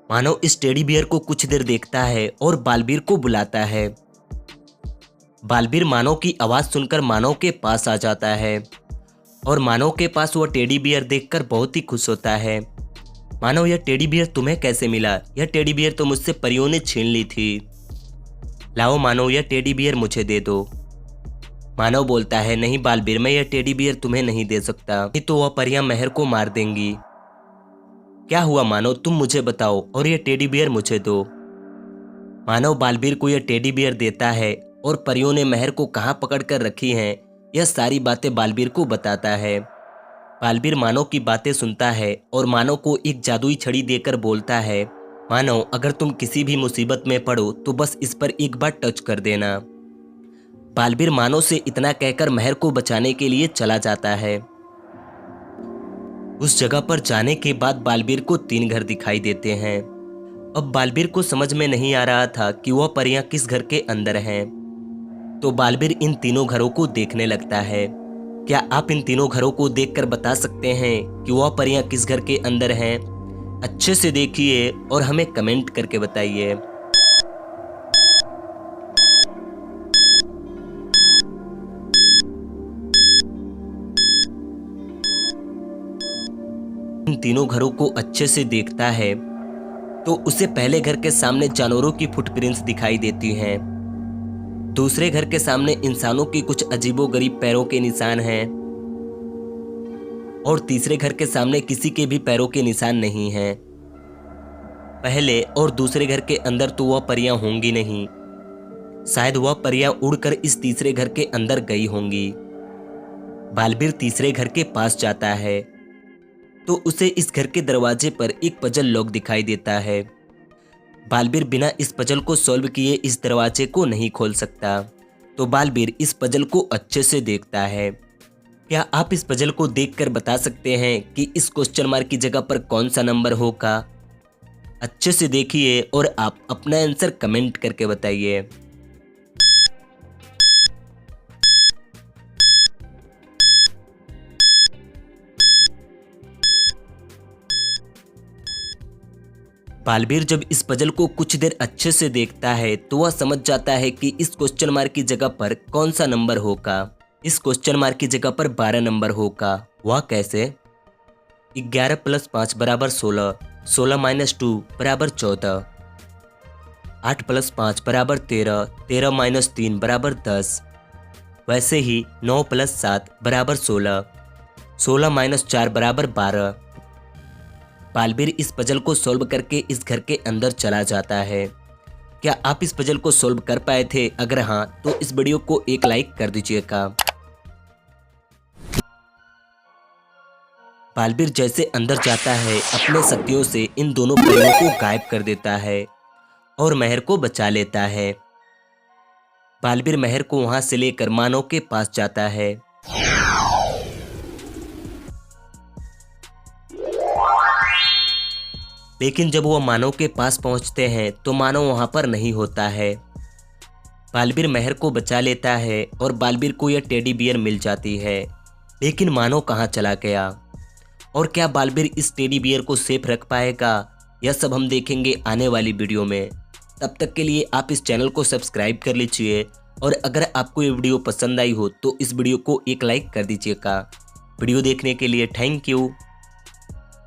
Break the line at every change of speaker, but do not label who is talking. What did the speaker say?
मानव इस teddy bear को कुछ देर देखता है और बालवीर को बुलाता है। बालवीर मानव की आवाज़ सुनकर मानव के पास आ जाता है और मानव के पास वह टेडी बियर देखकर बहुत ही खुश होता है। मानव, यह टेडी बियर तुम्हें कैसे मिला? यह टेडी बियर तो मुझसे परियों ने छीन ली थी। लाओ मानव, यह टेडी बियर मुझे दे दो। मानव बोलता है, नहीं बालवीर, मैं यह टेडी बियर तुम्हें नहीं दे सकता, नहीं तो वह परियां मेहर को मार देंगी। क्या हुआ मानव, तुम मुझे बताओ और यह टेडी बियर मुझे दो। मानव बालवीर को यह टेडी बियर देता है और परियों ने मेहर को कहाँ पकड़ कर रखी हैं, यह सारी बातें बालवीर को बताता है। बालवीर मानव की बातें सुनता है और मानव को एक जादुई छड़ी देकर बोलता है, मानव अगर तुम किसी भी मुसीबत में पड़ो तो बस इस पर एक बार टच कर देना। बालवीर मानव से इतना कहकर मेहर को बचाने के लिए चला जाता है। उस जगह पर जाने के बाद बालवीर को 3 घर दिखाई देते हैं। अब बालवीर को समझ में नहीं आ रहा था कि वह परियां किस घर के अंदर हैं, तो बालवीर इन तीनों घरों को देखने लगता है। क्या आप इन तीनों घरों को देखकर बता सकते हैं कि वह परियां किस घर के अंदर हैं? अच्छे से देखिए और हमें कमेंट करके बताइए। इन तीनों घरों को अच्छे से देखता है तो उसे पहले घर के सामने जानवरों की फुटप्रिंट्स दिखाई देती हैं। दूसरे घर के सामने इंसानों की कुछ अजीबोगरीब पैरों के निशान हैं और तीसरे घर के सामने किसी के भी पैरों के निशान नहीं हैं। पहले और दूसरे घर के अंदर तो वह परियां होंगी नहीं, शायद वह परियां उड़कर इस तीसरे घर के अंदर गई होंगी। बालवीर तीसरे घर के पास जाता है तो उसे इस घर के दरवाजे पर एक पजल लॉक दिखाई देता है। बालवीर बिना इस पजल को सॉल्व किए इस दरवाजे को नहीं खोल सकता, तो बालवीर इस पजल को अच्छे से देखता है। क्या आप इस पजल को देखकर बता सकते हैं कि इस क्वेश्चन मार्क की जगह पर कौन सा नंबर होगा? अच्छे से देखिए और आप अपना आंसर कमेंट करके बताइए। बालवीर जब इस पजल को कुछ देर अच्छे से देखता है तो वह समझ जाता है कि इस क्वेश्चन मार्क की जगह पर कौन सा नंबर होगा। इस क्वेश्चन मार्क की जगह पर 12 नंबर होगा। वह कैसे? 11 + 5 = 16, 16 - 2 = 14, 8 + 5 = 13, 13 - 3 = 10। वैसे ही 9 + 7 = 16, 16 - 4 = 12। बालवीर इस पजल को सॉल्व करके इस घर के अंदर चला जाता है। क्या आप इस पजल को सॉल्व कर पाए थे? अगर हाँ तो इस वीडियो को एक लाइक कर दीजिएगा। बालवीर जैसे अंदर जाता है अपने शक्तियों से इन दोनों परियों को गायब कर देता है और मेहर को बचा लेता है। बालवीर मेहर को वहां से लेकर मानव के पास जाता है। लेकिन जब वह मानव के पास पहुंचते हैं तो मानव वहां पर नहीं होता है। बालवीर मेहर को बचा लेता है और बालवीर को यह टेडी बियर मिल जाती है। लेकिन मानव कहां चला गया और क्या बालवीर इस टेडी बियर को सेफ रख पाएगा? यह सब हम देखेंगे आने वाली वीडियो में। तब तक के लिए आप इस चैनल को सब्सक्राइब कर लीजिए और अगर आपको ये वीडियो पसंद आई हो तो इस वीडियो को एक लाइक कर दीजिएगा। वीडियो देखने के लिए थैंक यू।